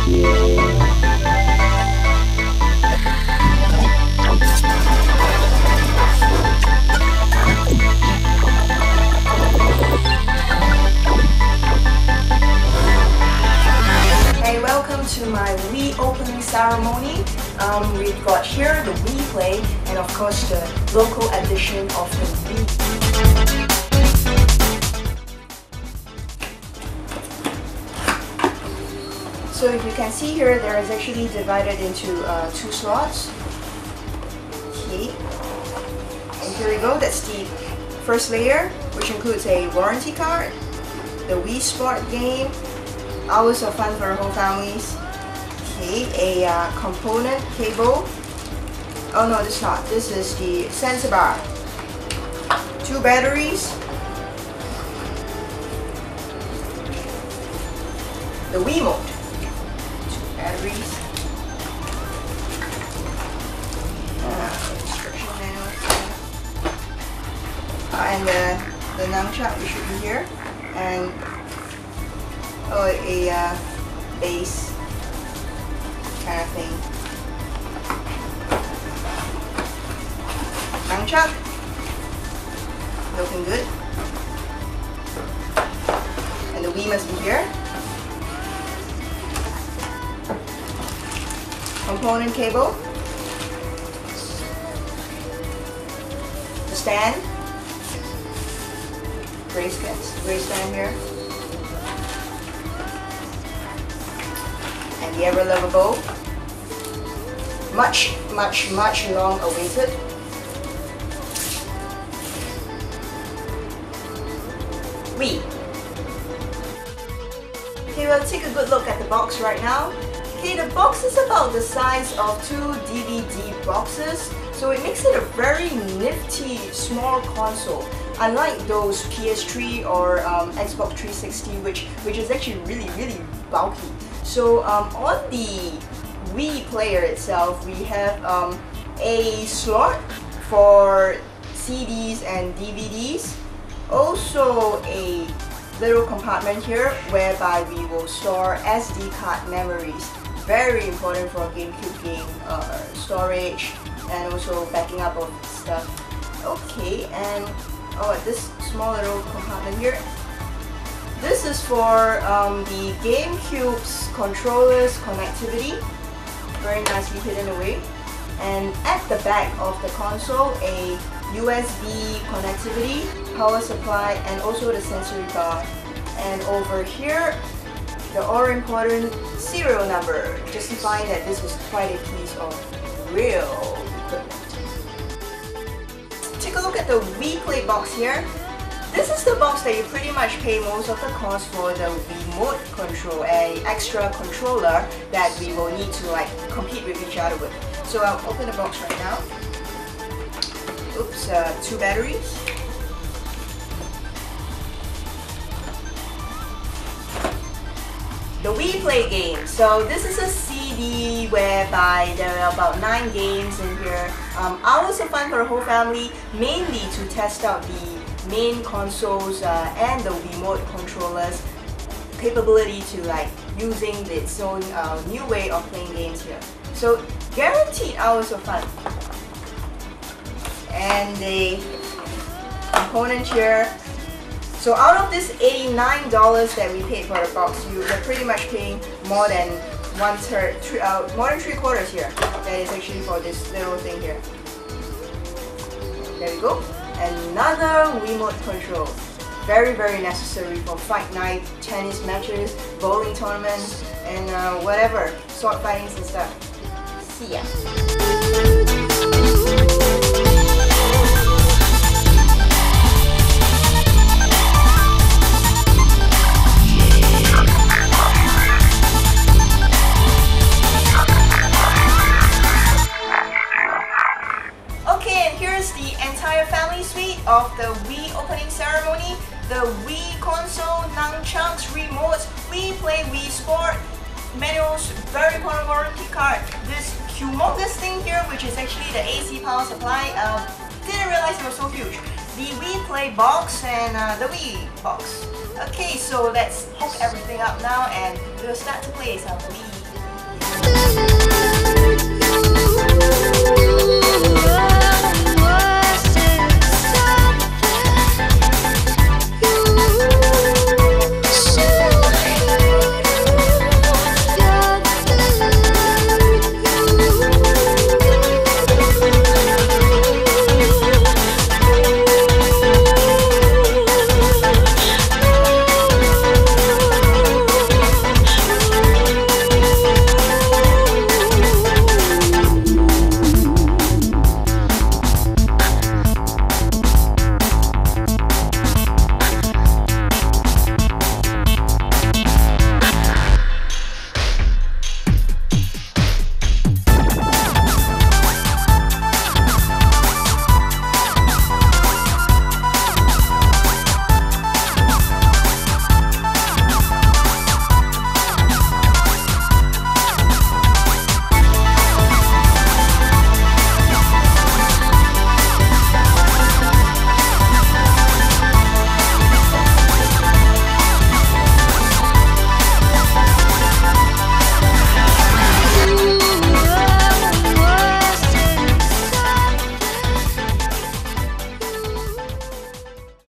Hey, welcome to my Wii Opening Ceremony. We've got here the Wii Play and of course the local edition of the Wii. So if you can see here, there is actually divided into two slots. Okay, and here we go. That's the first layer, which includes a warranty card, the Wii Sport game, hours of fun for whole families. Okay, a component cable. Oh no, this is not. This is the sensor bar. 2 batteries. The Wii mode. 2 batteries. Instruction manual. And the nunchuck, which should be here. And a base kind of thing. Nunchuck, looking good. And the Wii must be here. Component cable. The stand. Gray stand here. And the ever-lovable, much long awaited Wii. Okay, we'll take a good look at the box right now. Okay, the box is about the size of 2 DVD boxes, so it makes it a very nifty small console. Unlike those PS3 or Xbox 360, which is actually really bulky. So on the Wii player itself, we have a slot for CDs and DVDs. Also a little compartment here whereby we will store SD card memories. Very important for GameCube game storage and also backing up of stuff. Okay, and this small little compartment here. This is for the GameCube's controller's connectivity, very nicely hidden away. And at the back of the console, a USB connectivity, power supply, and also the sensory bar. And over here, the all-important serial number, justifying that this is quite a piece of real equipment. Take a look at the Wii Play box here. This is the box that you pretty much pay most of the cost for the remote control, an extra controller that we will need to compete with each other with. So I'll open the box right now. Oops, 2 batteries. The Wii Play game. So this is a CD whereby there are about 9 games in here. Hours of fun for the whole family, mainly to test out the main consoles and the remote controllers capability to using its own new way of playing games here. So guaranteed hours of fun. And the component here. So out of this $89 that we paid for the box, you're pretty much paying more than more than 3/4 here. That is actually for this little thing here. There we go. Another remote control. Very necessary for fight night, tennis matches, bowling tournaments, and whatever, sword fightings and stuff. See ya. Of the Wii Opening Ceremony, the Wii console, nunchucks, remotes, Wii Play, Wii Sport, manuals, very important warranty card, this humongous thing here, which is actually the AC power supply, didn't realize it was so huge, the Wii Play box and the Wii box. Okay, so let's hook everything up now and we'll start to play some Wii. you.